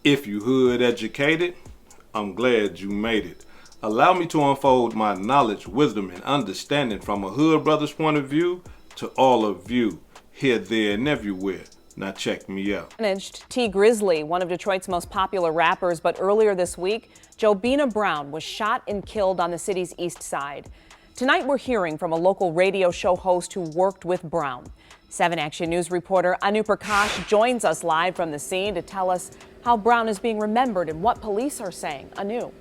If you hood educated, I'm glad you made it. Allow me to unfold my knowledge, wisdom, and understanding from a hood brother's point of view to all of you, here, there, and everywhere. Now check me out. Managed Tee Grizzly, one of Detroit's most popular rappers, but earlier this week, Jobina Brown was shot and killed on the city's east side. Tonight we're hearing from a local radio show host who worked with Brown. 7 Action News reporter Anu Prakash joins us live from the scene to tell us how Brown is being remembered and what police are saying. Anu.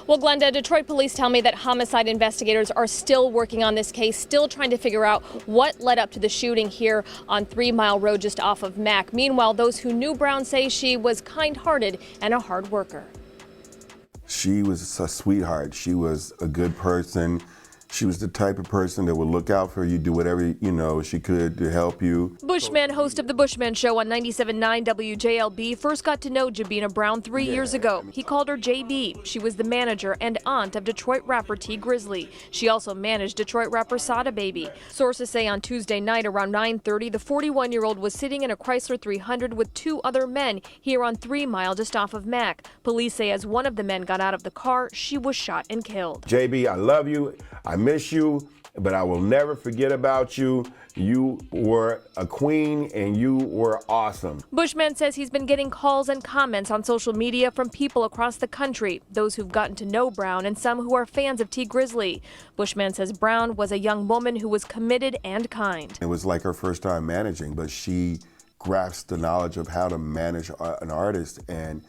Well, Glenda, Detroit police tell me that homicide investigators are still working on this case, still trying to figure out what led up to the shooting here on 3 Mile Road just off of Mack. Meanwhile, those who knew Brown say she was kind-hearted and a hard worker. She was a sweetheart. She was a good person. She was the type of person that would look out for you, do whatever, she could to help you. Bushman, host of the Bushman Show on 97.9 WJLB, first got to know Jobina Brown 3 years ago. He called her JB. She was the manager and aunt of Detroit rapper Tee Grizzly. She also managed Detroit rapper Sada Baby. Sources say on Tuesday night around 9:30, the 41-year-old was sitting in a Chrysler 300 with 2 other men here on 3 Mile just off of Mack. Police say as one of the men got out of the car, she was shot and killed. JB, I love you. I miss you, but I will never forget about you. You were a queen and you were awesome. Bushman says he's been getting calls and comments on social media from people across the country, those who've gotten to know Brown and some who are fans of Tee Grizzly. Bushman says Brown was a young woman who was committed and kind. It was like her first time managing, but she grasped the knowledge of how to manage an artist and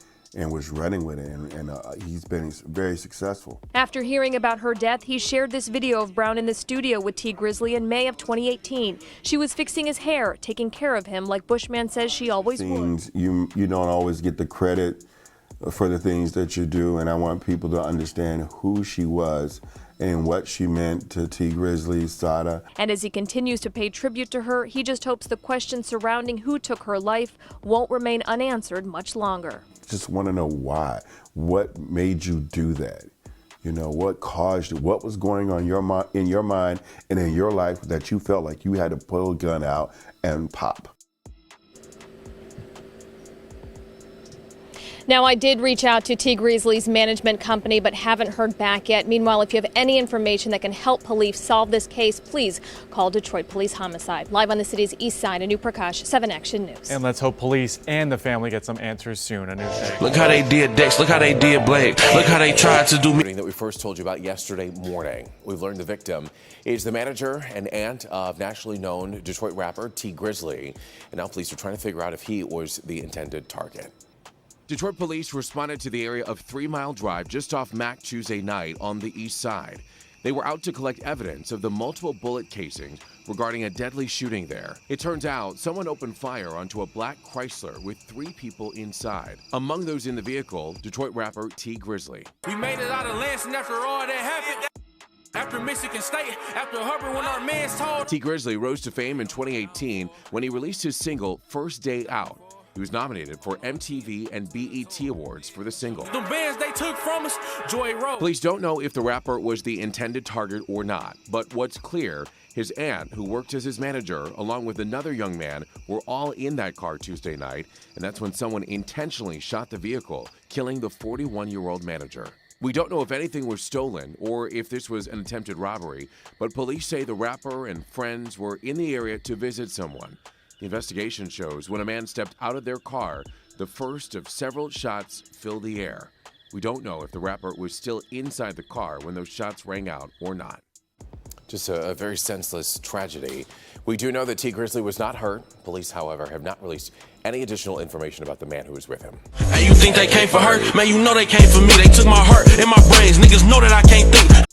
was running with it, and he's been very successful. After hearing about her death, he shared this video of Brown in the studio with Tee Grizzly in May of 2018. She was fixing his hair, taking care of him like Bushman says she always would. You don't always get the credit for the things that you do, and I want people to understand who she was and what she meant to Tee Grizzly, Sada. And as he continues to pay tribute to her, he just hopes the questions surrounding who took her life won't remain unanswered much longer. Just want to know why. What made you do that? What caused you? What was going on in your mind and in your life that you felt like you had to pull a gun out and pop? Now, I did reach out to Tee Grizzly's management company, but haven't heard back yet. Meanwhile, if you have any information that can help police solve this case, please call Detroit Police Homicide. Live on the city's east side, Anu Prakash, 7 Action News. And let's hope police and the family get some answers soon. A new thing. Look how they did Dex. Look how they did Blake. Look how they tried to do me. That we first told you about yesterday morning. We've learned the victim is the manager and aunt of nationally known Detroit rapper Tee Grizzly. And now police are trying to figure out if he was the intended target. Detroit police responded to the area of 3 Mile Drive just off Mack Tuesday night on the east side. They were out to collect evidence of the multiple bullet casings regarding a deadly shooting there. It turns out someone opened fire onto a black Chrysler with 3 people inside. Among those in the vehicle, Detroit rapper Tee Grizzly. We made it out of Lansing after all that happened. After Michigan State, after Hubbard, when our man's told. Tee Grizzly rose to fame in 2018 when he released his single, First Day Out. He was nominated for MTV and BET Awards for the single. The bands they took from us, Joy Road. Police don't know if the rapper was the intended target or not, but what's clear, his aunt, who worked as his manager, along with another young man, were all in that car Tuesday night, and that's when someone intentionally shot the vehicle, killing the 41-year-old manager. We don't know if anything was stolen or if this was an attempted robbery, but police say the rapper and friends were in the area to visit someone. The investigation shows when a man stepped out of their car, the first of several shots filled the air. We don't know if the rapper was still inside the car when those shots rang out or not. Just a very senseless tragedy. We do know that Tee Grizzly was not hurt. Police, however, have not released any additional information about the man who was with him. Hey, you think they came for her? Man, you know they came for me. They took my heart and my brains. Niggas know that I can't think.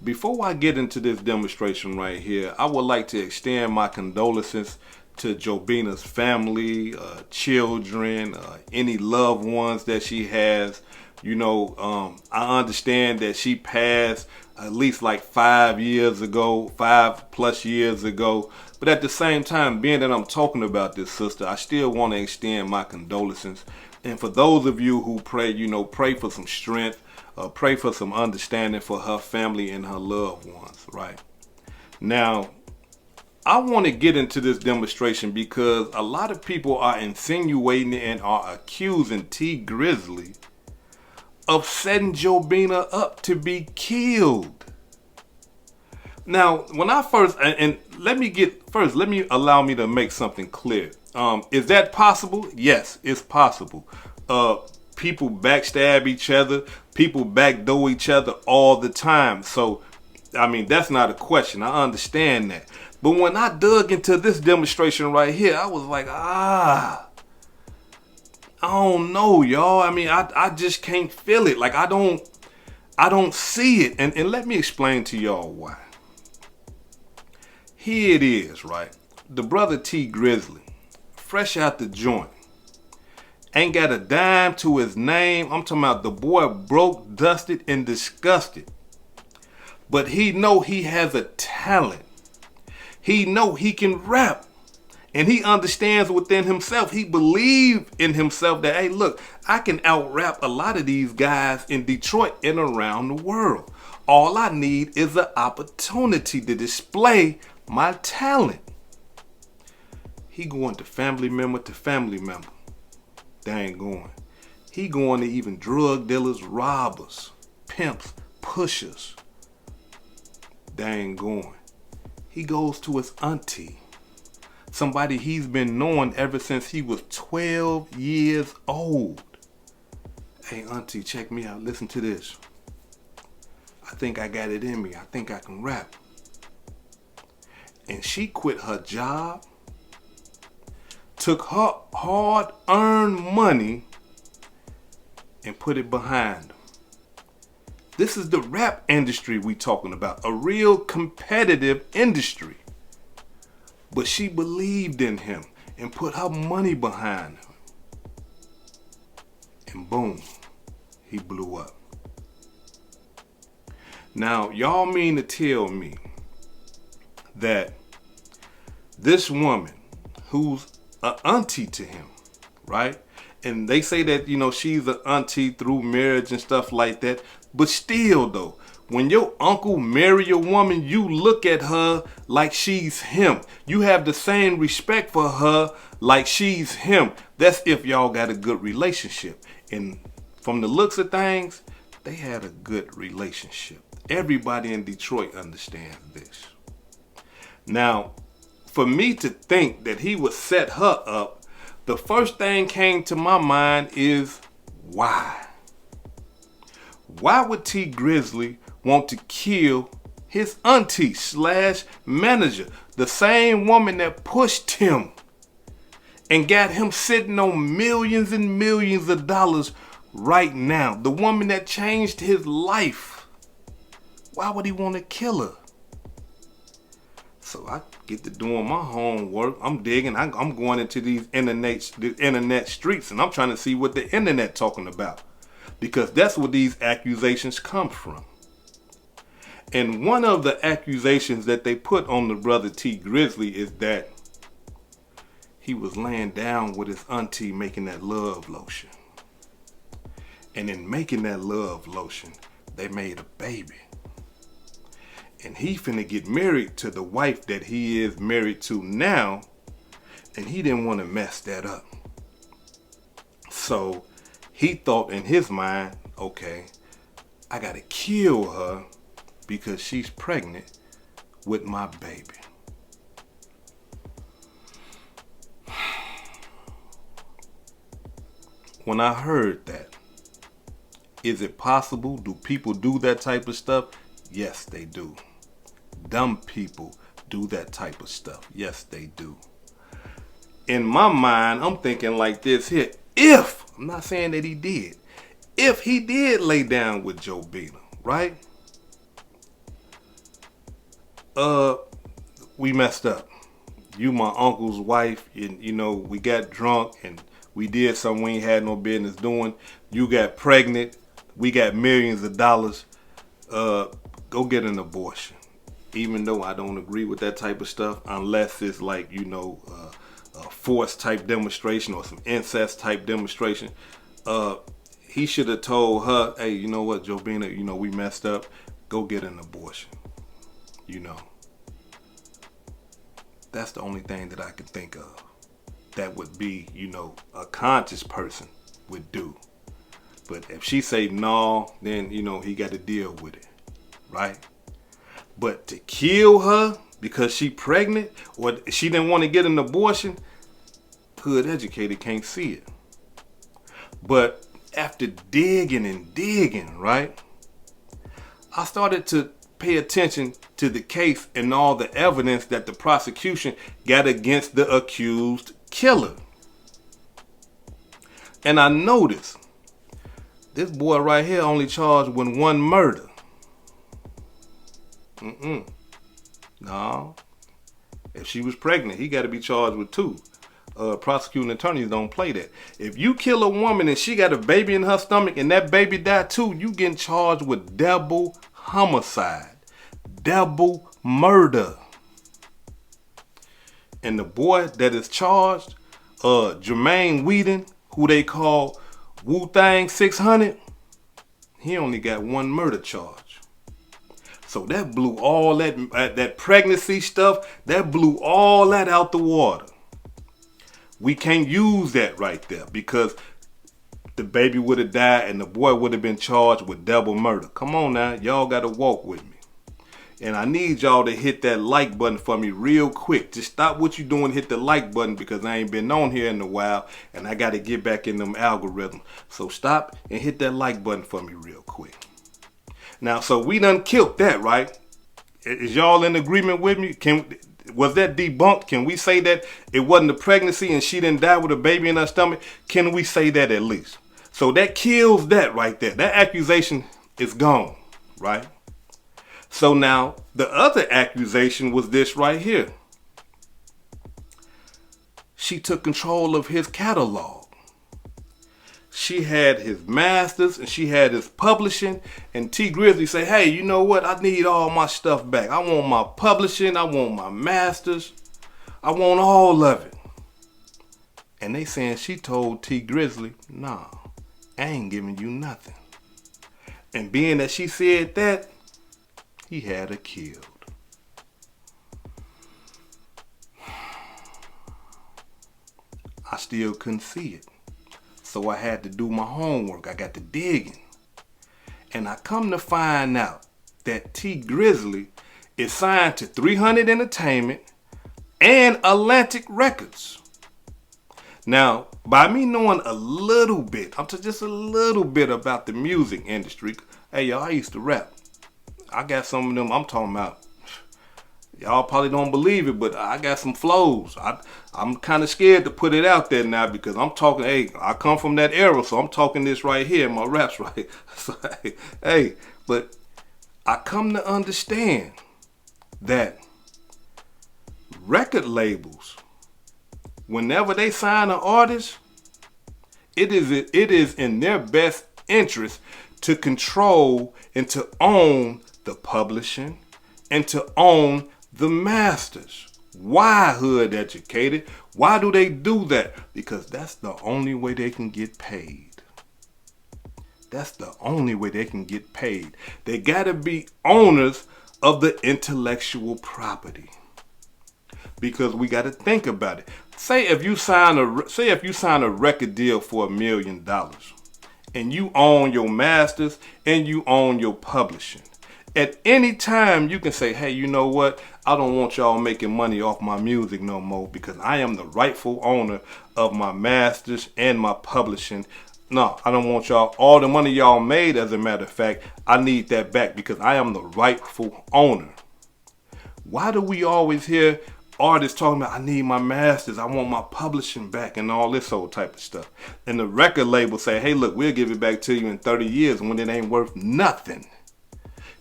Before I get into this demonstration right here, I would like to extend my condolences to Jobina's family, children, any loved ones that she has. I understand that she passed at least like 5 years ago, 5+ years ago. But at the same time, being that I'm talking about this sister, I still want to extend my condolences. And for those of you who pray, pray for some strength, pray for some understanding for her family and her loved ones, right? Now, I want to get into this demonstration because a lot of people are insinuating and are accusing Tee Grizzly of setting Jobina up to be killed. Now, when I first, and let me allow me to make something clear. Is that possible? Yes, it's possible. People backstab each other, people backdoor each other all the time. So, I mean, that's not a question. I understand that. But when I dug into this demonstration right here, I was like, I don't know, y'all. I mean, I just can't feel it. Like, I don't see it. And let me explain to y'all why. Here it is, right? The brother Tee Grizzly, fresh out the joint. Ain't got a dime to his name. I'm talking about the boy broke, dusted, and disgusted. But he know he has a talent. He know he can rap. And he understands within himself. He believes in himself that, hey, look, I can out-rap a lot of these guys in Detroit and around the world. All I need is an opportunity to display my talent. He going to family member to family member. They ain't going. He going to even drug dealers, robbers, pimps, pushers. They ain't going. He goes to his auntie, somebody he's been knowing ever since he was 12 years old. Hey, auntie, check me out. Listen to this. I think I got it in me. I think I can rap. And she quit her job, took her hard-earned money, and put it behind him. This is the rap industry we talking about, a real competitive industry. But she believed in him and put her money behind him. And boom, he blew up. Now, y'all mean to tell me that this woman, who's an auntie to him, right? And they say that, you know, she's an auntie through marriage and stuff like that. But still, though, when your uncle marry a woman, you look at her like she's him. You have the same respect for her like she's him. That's if y'all got a good relationship. And from the looks of things, they had a good relationship. Everybody in Detroit understands this. Now, for me to think that he would set her up, the first thing came to my mind is why? Why would Tee Grizzly want to kill his auntie / manager, the same woman that pushed him and got him sitting on millions and millions of dollars right now, the woman that changed his life? Why would he want to kill her? So I get to doing my homework. I'm digging. I'm going into the internet streets, and I'm trying to see what the internet talking about. Because that's where these accusations come from. And one of the accusations that they put on the brother Tee Grizzly is that he was laying down with his auntie making that love lotion. And in making that love lotion, they made a baby. And he finna get married to the wife that he is married to now. And he didn't want to mess that up. So he thought in his mind, okay, I gotta kill her because she's pregnant with my baby. When I heard that, is it possible? Do people do that type of stuff? Yes, they do. Dumb people do that type of stuff. Yes, they do. In my mind, I'm thinking like this here. I'm not saying that he did. If he did lay down with Jobina, right? We messed up. You my uncle's wife, and you know, we got drunk and we did something we ain't had no business doing. You got pregnant. We got millions of dollars. Go get an abortion. Even though I don't agree with that type of stuff, unless it's like, you know, a force type demonstration or some incest type demonstration. He should have told her, hey, you know what, Jobina, you know, we messed up. Go get an abortion. You know. That's the only thing that I can think of that would be, you know, a conscious person would do. But if she say no, then, you know, he got to deal with it, right? But to kill her because she pregnant or she didn't want to get an abortion, hood educated can't see it. But after digging and digging, right, I started to pay attention to the case and all the evidence that the prosecution got against the accused killer. And I noticed this boy right here only charged with one murder. No. If she was pregnant, he got to be charged with 2. Prosecuting attorneys don't play that. If you kill a woman and she got a baby in her stomach and that baby died too, you getting charged with double homicide, double murder. And the boy that is charged, Jermaine Wheaton, who they call WooThang 600, he only got 1 murder charge. So that blew all that pregnancy stuff, that blew all that out the water. We can't use that right there because the baby would have died and the boy would have been charged with double murder. Come on now, y'all got to walk with me. And I need y'all to hit that like button for me real quick. Just stop what you're doing, hit the like button because I ain't been on here in a while and I got to get back in them algorithms. So stop and hit that like button for me real quick. Now, so we done killed that, right? Is y'all in agreement with me? Was that debunked? Can we say that it wasn't a pregnancy and she didn't die with a baby in her stomach? Can we say that at least? So that kills that right there. That accusation is gone, right? So now the other accusation was this right here. She took control of his catalog. She had his masters and she had his publishing, and Tee Grizzly say, hey, you know what? I need all my stuff back. I want my publishing. I want my masters. I want all of it. And they saying she told Tee Grizzly, nah, I ain't giving you nothing. And being that she said that, he had her killed. I still couldn't see it. So I had to do my homework. I got to digging. And I come to find out that Tee Grizzly is signed to 300 Entertainment and Atlantic Records. Now, by me knowing a little bit, I'm just a little bit about the music industry. Hey, y'all, I used to rap. I got some of them I'm talking about. Y'all probably don't believe it, but I got some flows. I'm kind of scared to put it out there now because I'm talking, hey, I come from that era, so I'm talking this right here, my raps right. So, hey, but I come to understand that record labels, whenever they sign an artist, it is in their best interest to control and to own the publishing and to own the masters. Why, hood educated? Why do they do that? Because that's the only way they can get paid. That's the only way they can get paid. They gotta be owners of the intellectual property. Because we gotta think about it. Say if you sign a record deal for $1 million and you own your masters and you own your publishing. At any time, you can say, hey, you know what? I don't want y'all making money off my music no more because I am the rightful owner of my masters and my publishing. No, I don't want y'all, all the money y'all made, as a matter of fact, I need that back because I am the rightful owner. Why do we always hear artists talking about, I need my masters, I want my publishing back and all this old type of stuff? And the record label say, hey, look, we'll give it back to you in 30 years when it ain't worth nothing.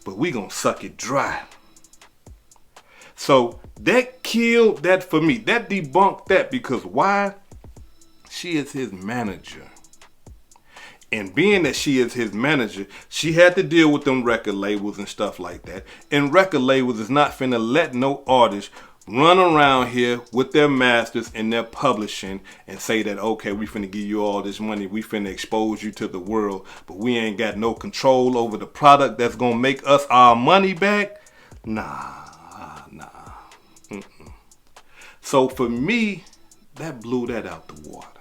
But we gonna suck it dry. So that killed that for me. That debunked that because why? She is his manager. And being that she is his manager, she had to deal with them record labels and stuff like that. And record labels is not finna let no artist run around here with their masters and their publishing and say that, okay, we finna give you all this money, we finna expose you to the world, but we ain't got no control over the product that's gonna make us our money back. Nah. So for me, that blew that out the water.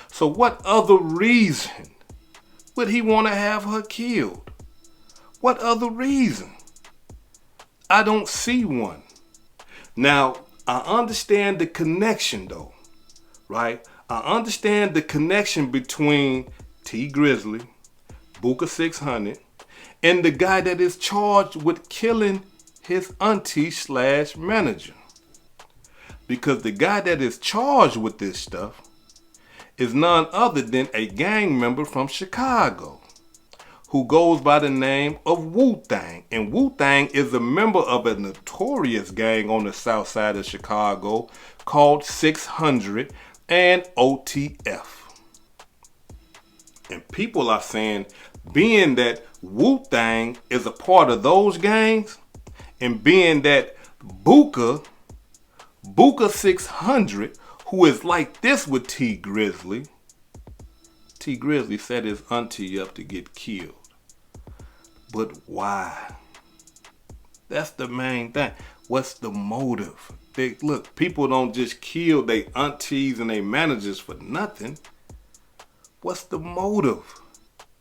So what other reason would he want to have her killed? What other reason? I don't see one. Now, I understand the connection though, right? I understand the connection between Tee Grizzly, Booker 600, and the guy that is charged with killing his auntie / manager. Because the guy that is charged with this stuff is none other than a gang member from Chicago who goes by the name of Wu-Thang. And Wu-Thang is a member of a notorious gang on the south side of Chicago called 600 and OTF. And people are saying, being that Wu-Thang is a part of those gangs, and being that Booker 600, who is like this with Tee Grizzly, Tee Grizzly set his auntie up to get killed. But why? That's the main thing. What's the motive? Look, people don't just kill their aunties and their managers for nothing. What's the motive?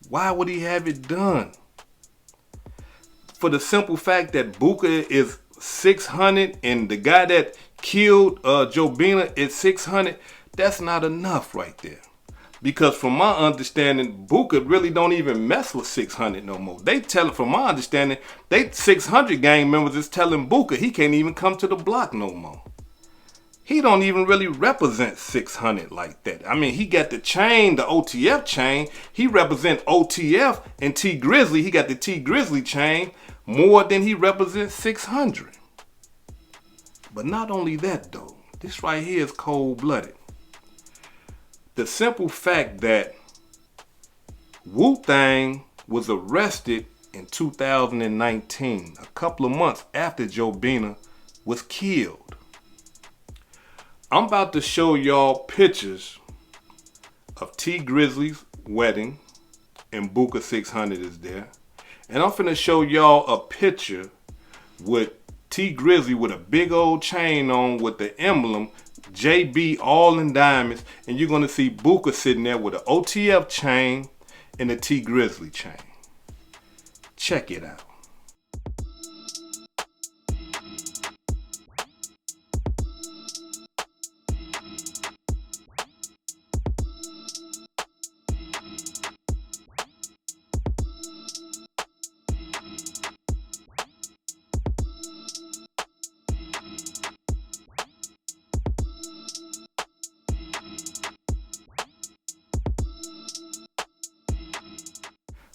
Why would he have it done? For the simple fact that Booker is 600 and the guy that killed Jobina is 600, that's not enough right there. Because from my understanding, Booker really don't even mess with 600 no more. From my understanding, 600 gang members is telling Booker he can't even come to the block no more. He don't even really represent 600 like that. I mean, he got the chain, the OTF chain. He represent OTF and Tee Grizzly. He got the Tee Grizzly chain more than he represents 600. But not only that though, this right here is cold-blooded. The simple fact that WooThang was arrested in 2019, a couple of months after Jobina was killed. I'm about to show y'all pictures of Tee Grizzly's wedding, and Booker 600 is there. And I'm finna show y'all a picture with Tee Grizzly with a big old chain on with the emblem JB all in diamonds, and you're gonna see Booker sitting there with an OTF chain and a Tee Grizzly chain. Check it out.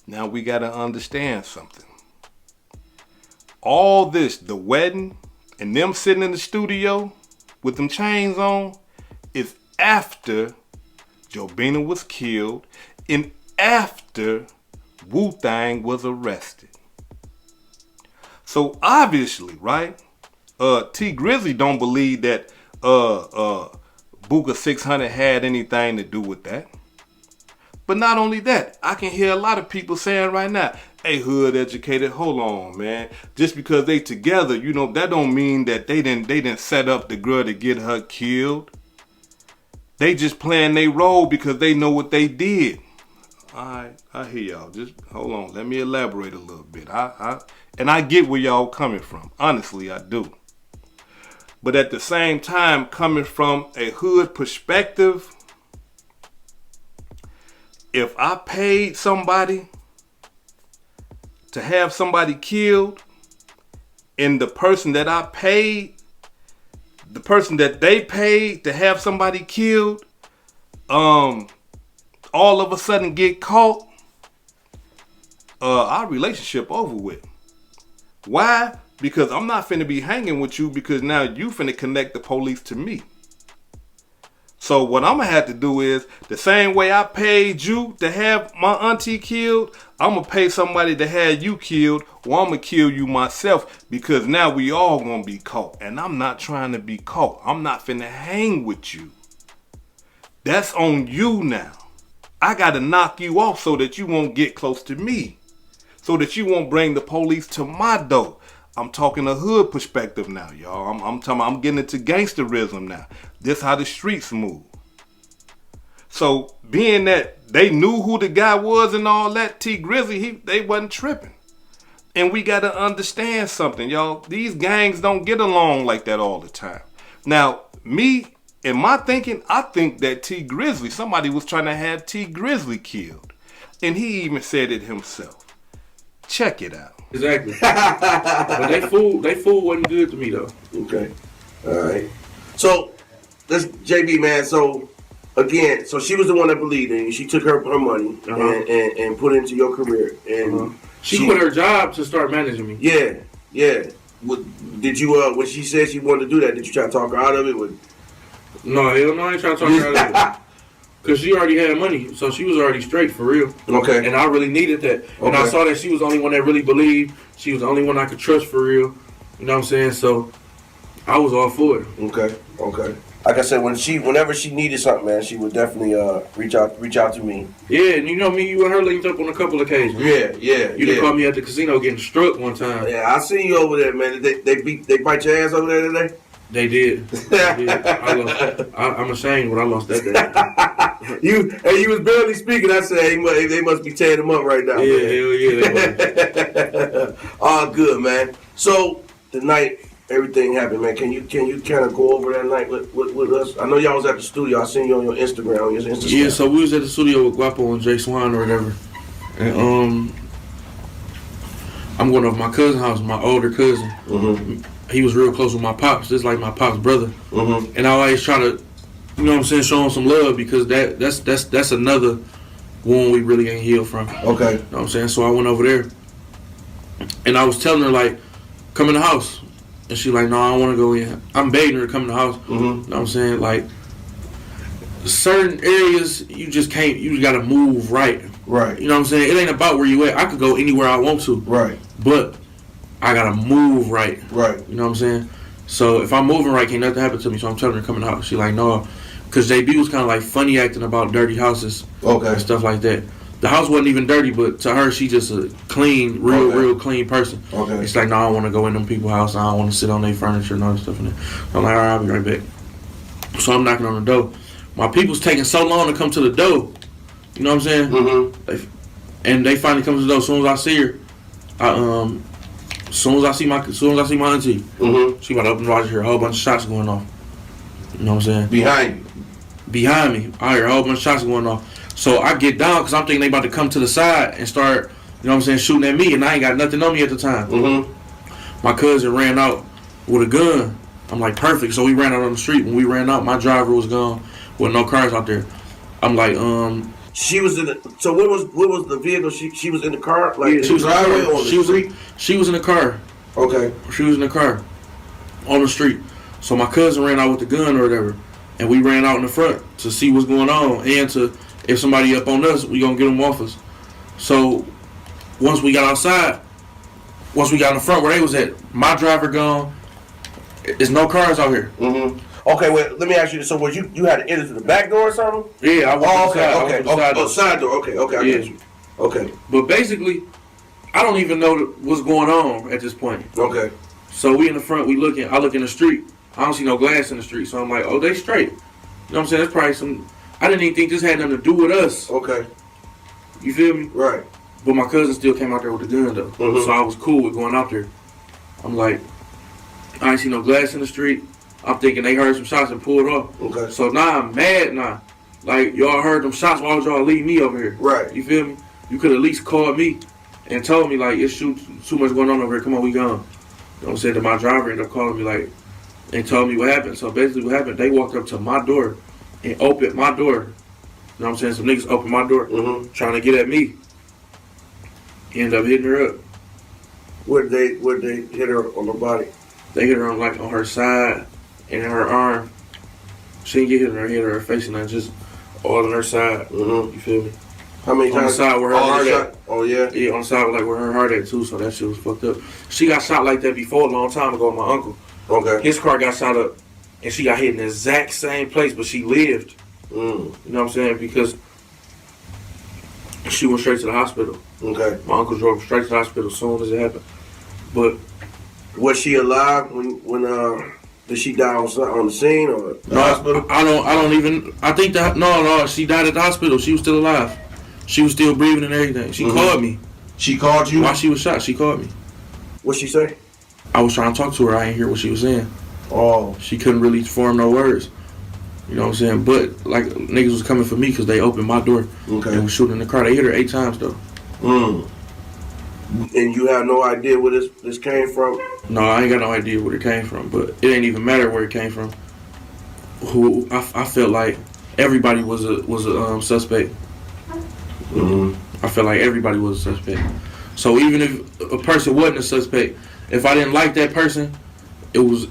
Now we got to understand something. All this, the wedding and them sitting in the studio with them chains on, is after Jobina was killed and after WooThang was arrested. So obviously, right, Tee Grizzly don't believe that Booker 600 had anything to do with that. But not only that, I can hear a lot of people saying right now, hey, hood educated, hold on, man. Just because they together, you know, that don't mean that they didn't set up the girl to get her killed. They just playing their role because they know what they did. All right, I hear y'all. Just hold on. Let me elaborate a little bit. And I get where y'all coming from. Honestly, I do. But at the same time, coming from a hood perspective, if I paid somebody to have somebody killed, and the person that I paid, the person that they paid to have somebody killed, all of a sudden get caught, our relationship over with. Why? Because I'm not finna be hanging with you because now you finna connect the police to me. So what I'm going to have to do is, the same way I paid you to have my auntie killed, I'm going to pay somebody to have you killed, or I'm going to kill you myself, because now we all going to be caught. And I'm not trying to be caught. I'm not finna hang with you. That's on you now. I got to knock you off so that you won't get close to me. So that you won't bring the police to my door. I'm talking a hood perspective now, y'all. I'm getting into gangsterism now. This how the streets move. So being that they knew who the guy was and all that, Tee Grizzly, they wasn't tripping. And we gotta understand something, y'all. These gangs don't get along like that all the time. Now, me, in my thinking, I think that Tee Grizzly, somebody was trying to have Tee Grizzly killed. And he even said it himself. Check it out. Exactly. But they fool wasn't good to me though. Okay. All right. So, let's JB, man. So, again, so she was the one that believed in you. She took her money and put it into your career. And she quit her job to start managing me. Yeah, yeah. Did you, when she said she wanted to do that, did you try to talk her out of it? No, hell no, I ain't trying to talk her out of it. Because she already had money, so she was already straight for real. Okay. And I really needed that. And I saw that she was the only one that really believed. She was the only one I could trust for real. You know what I'm saying? So, I was all for it. Okay, okay. Like I said, whenever she needed something, man, she would definitely reach out to me. Yeah, and you know me, you and her linked up on a couple occasions. Yeah. You done caught me at the casino getting struck one time. Yeah, I seen you over there, man. They bite your ass over there today? They did. I'm ashamed when I lost that day. You was barely speaking. I said, hey, they must be tearing them up right now. Yeah, man. hell yeah. All good, man. So the night everything happened, man. Can you kind of go over that night with us? I know y'all was at the studio. I seen you on your Instagram. Yeah, so we was at the studio with Guapo and Jay Swan or whatever, and I'm going over my cousin's house, my older cousin. Mm-hmm. He was real close with my pops. This is like my pops' brother. Mm-hmm. And I always try to, you know what I'm saying, show him some love because that's another wound we really ain't healed from. Okay. You know what I'm saying? So I went over there and I was telling her, like, come in the house. And she like, no, I don't want to go in. I'm begging her to come in the house. Mm-hmm. You know what I'm saying? Like, certain areas, you just got to move right. Right. You know what I'm saying? It ain't about where you at. I could go anywhere I want to. Right. But I gotta move right. Right. You know what I'm saying? So if I'm moving right, can't nothing happen to me. So I'm telling her to come in the house. She like, no. Because JB was kind of like funny acting about dirty houses. Okay. And stuff like that. The house wasn't even dirty, but to her, she just a clean, real clean person. Okay. It's like, no, I don't want to go in them people's house. I don't want to sit on their furniture and all that stuff in there. So I'm like, all right, I'll be right back. So I'm knocking on the door. My people's taking so long to come to the door. You know what I'm saying? Mm-hmm. And they finally come to the door. As soon as I see her, as soon as I see my auntie, mm-hmm. She about to open the door. I just hear a whole bunch of shots going off. You know what I'm saying? Behind me. I hear a whole bunch of shots going off. So I get down because I'm thinking they about to come to the side and start, you know what I'm saying, shooting at me, and I ain't got nothing on me at the time. Mm-hmm. My cousin ran out with a gun. I'm like, perfect. So we ran out on the street. When we ran out, my driver was gone with no cars out there. I'm like, She was in the. So what was the vehicle? She was in the car, like yeah, she was driving on the street. She was in the car. Okay. She was in the car, on the street. So my cousin ran out with the gun or whatever, and we ran out in the front to see what's going on and to, if somebody up on us, we gonna get them off us. So once we got outside, once we got in the front where they was at, my driver gone. There's no cars out here. Mm-hmm. Okay, wait. Let me ask you this. So, was you had to enter through the back door or something? Yeah, I went side door. Okay, I get you. Okay. But basically, I don't even know what's going on at this point. Okay. So we in the front, I look in the street. I don't see no glass in the street, so I'm like, oh, they straight. You know what I'm saying? That's probably some. I didn't even think this had nothing to do with us. Okay. You feel me? Right. But my cousin still came out there with a gun though, so I was cool with going out there. I'm like, I ain't see no glass in the street. I'm thinking they heard some shots and pulled off. Okay. So now I'm mad now. Like, y'all heard them shots, why would y'all leave me over here? Right. You feel me? You could at least call me and told me, like, it's too much going on over here. Come on, we gone. You know what I'm saying? That my driver ended up calling me, like, and told me what happened. So basically what happened, they walked up to my door and opened my door. You know what I'm saying? Some niggas opened my door trying to get at me. Ended up hitting her up. Where did they hit her on the body? They hit her on her side and her arm. She didn't get hit in her head or her face, and that just all on her side. You feel me? How many times? On the side where her heart at. Oh yeah. Yeah, on the side where her heart at too. So that shit was fucked up. She got shot like that before a long time ago with my uncle. Okay. His car got shot up, and she got hit in the exact same place, but she lived. You know what I'm saying? Because she went straight to the hospital. Okay. My uncle drove straight to the hospital as soon as it happened. But Was she alive when did she die on the scene or the hospital? I don't even. I think that no. She died at the hospital. She was still alive. She was still breathing and everything. She called me. She called you while she was shot. She called me. What'd she say? I was trying to talk to her. I didn't hear what she was saying. Oh. She couldn't really form no words. You know what I'm saying? But like niggas was coming for me because they opened my door. Okay. And was shooting in the car. They hit her 8 times though. And you have no idea where this came from? No, I ain't got no idea where it came from. But it ain't even matter where it came from. Who I felt like everybody was a suspect. I felt like everybody was a suspect. So even if a person wasn't a suspect, if I didn't like that person, it was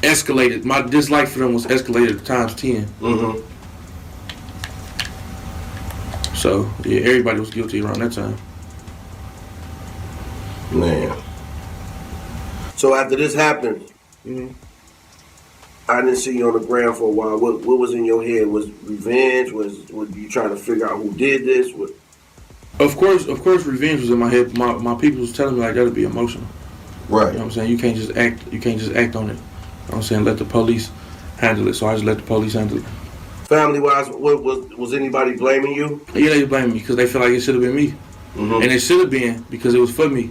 escalated. My dislike for them was escalated times 10. So yeah, everybody was guilty around that time. Man. So after this happened, I didn't see you on the ground for a while. What was in your head? Was revenge? Was you trying to figure out who did this? What? Of course, revenge was in my head. My people was telling me like that'd be emotional. Right. You know what I'm saying? You can't just act on it. You know what I'm saying? Let the police handle it. So I just let the police handle it. Family wise, was anybody blaming you? Yeah, they blaming me because they feel like it should have been me. And it should have been because it was for me.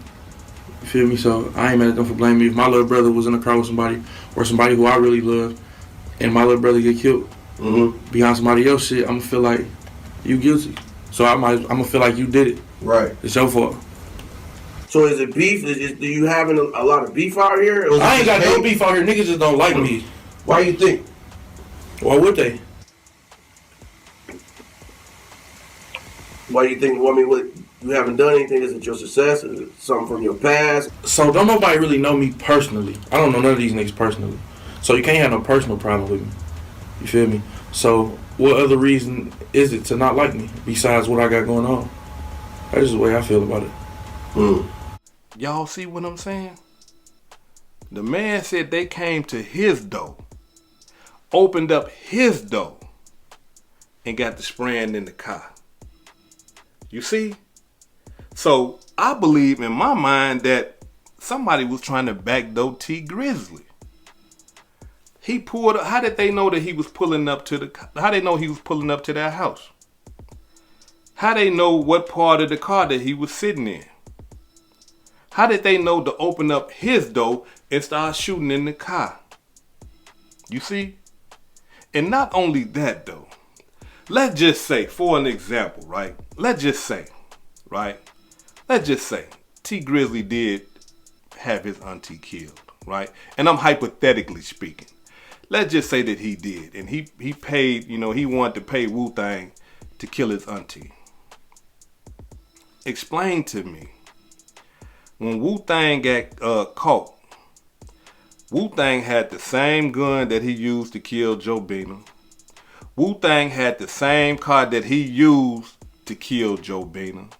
You feel me? So I ain't mad at them for blaming me. If my little brother was in a car with somebody or somebody who I really love and my little brother get killed behind somebody else's shit, I'm gonna feel like you guilty. So I'm gonna feel like you did it. Right. It's your fault. So is it beef? Do you having a lot of beef out here? I ain't got no beef out here. Niggas just don't like me. Why you think? Why would they? Why you think? I mean, what you haven't done anything? Is it your success? Is it something from your past? So don't nobody really know me personally. I don't know none of these niggas personally. So you can't have no personal problem with me. You feel me? So what other reason is it to not like me besides what I got going on? That's just the way I feel about it. Y'all see what I'm saying? The man said they came to his door, opened up his door, and got the spraying in the car. You see? So I believe in my mind that somebody was trying to backdoor Tee Grizzly. He pulled up. How did they know that he was pulling up to how they know he was pulling up to their house? How they know what part of the car that he was sitting in? How did they know to open up his door and start shooting in the car? You see? And not only that though. Let's just say, for an example, right? Let's just say Tee Grizzly did have his auntie killed, right? And I'm hypothetically speaking. Let's just say that he did. And he paid, he wanted to pay WooThang to kill his auntie. Explain to me, when WooThang got caught, WooThang had the same gun that he used to kill Jobina. WooThang had the same car that he used to kill Jobina.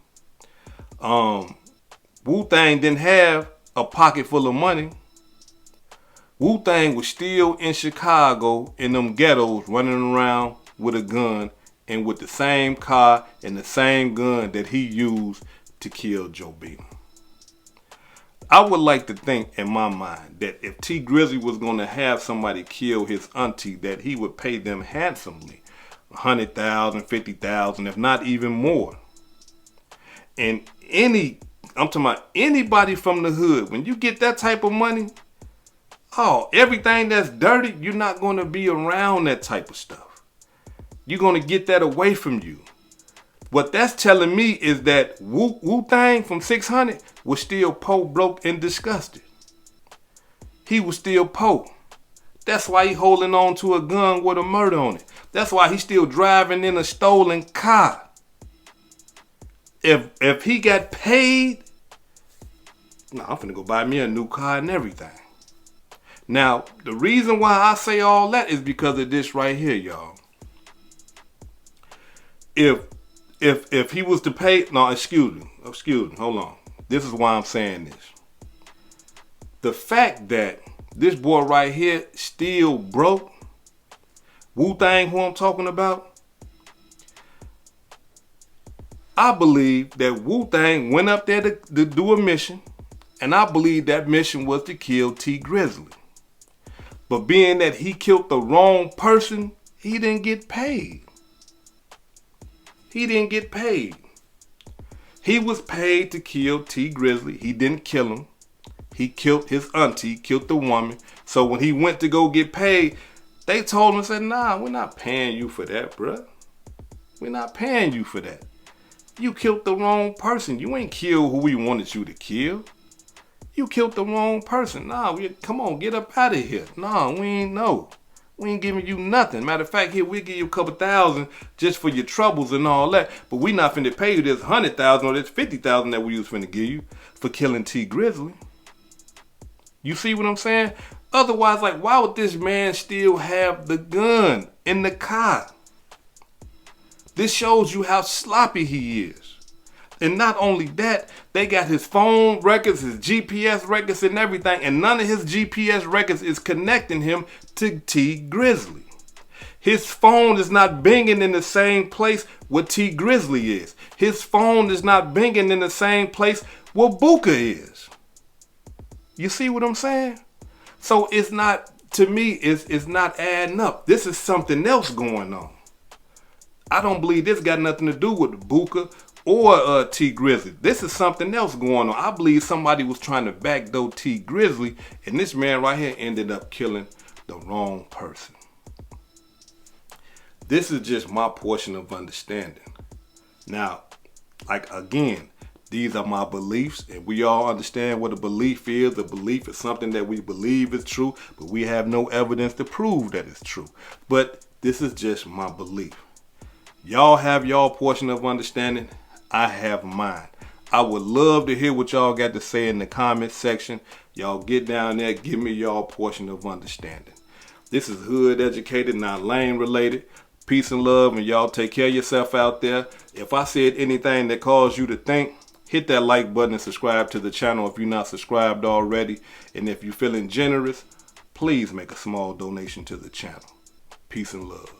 WooThang didn't have a pocket full of money. WooThang was still in Chicago in them ghettos running around with a gun and with the same car and the same gun that he used to kill Jobina. I would like to think in my mind that if Tee Grizzly was going to have somebody kill his auntie, that he would pay them handsomely, $100,000, $50,000, if not even more. And I'm talking about anybody from the hood, when you get that type of money, everything that's dirty, you're not going to be around that type of stuff. You're going to get that away from you. What that's telling me is that WooThang from 600 was still poor, broke, and disgusted. He was still poor. That's why he holding on to a gun with a murder on it. That's why he's still driving in a stolen car. If he got paid, I'm finna go buy me a new car and everything. Now, the reason why I say all that is because of this right here, y'all. If he was to pay, excuse me, hold on. This is why I'm saying this. The fact that this boy right here still broke, WooThang, who I'm talking about, I believe that Wu-Thang went up there to do a mission, and I believe that mission was to kill Tee Grizzly. But being that he killed the wrong person, he didn't get paid. He didn't get paid. He was paid to kill Tee Grizzly. He didn't kill him. He killed his auntie, killed the woman. So when he went to go get paid, they told him, said, nah, we're not paying you for that, bruh. We're not paying you for that. You killed the wrong person. You ain't killed who we wanted you to kill. You killed the wrong person. Nah, come on, get up out of here. Nah, we ain't know. We ain't giving you nothing. Matter of fact, here, we'll give you a couple thousand just for your troubles and all that. But we not finna pay you this 100,000 or this 50,000 that we was finna give you for killing Tee Grizzly. You see what I'm saying? Otherwise, like, why would this man still have the gun in the car? This shows you how sloppy he is. And not only that, they got his phone records, his GPS records and everything, and none of his GPS records is connecting him to Tee Grizzly. His phone is not binging in the same place where Tee Grizzly is. His phone is not binging in the same place where Booker is. You see what I'm saying? So it's not, to me, it's not adding up. This is something else going on. I don't believe this got nothing to do with Booker or Tee Grizzly. This is something else going on. I believe somebody was trying to backdoor Tee Grizzly, and this man right here ended up killing the wrong person. This is just my portion of understanding. Now, like, again, these are my beliefs, and we all understand what a belief is. A belief is something that we believe is true, but we have no evidence to prove that it's true. But this is just my belief. Y'all have y'all portion of understanding. I have mine. I would love to hear what y'all got to say in the comment section. Y'all get down there, give me y'all portion of understanding. This is Hood Educated, not Lane Related. Peace and love, and y'all take care of yourself out there. If I said anything that caused you to think, hit that like button and subscribe to the channel if you're not subscribed already. And if you're feeling generous, please make a small donation to the channel. Peace and love.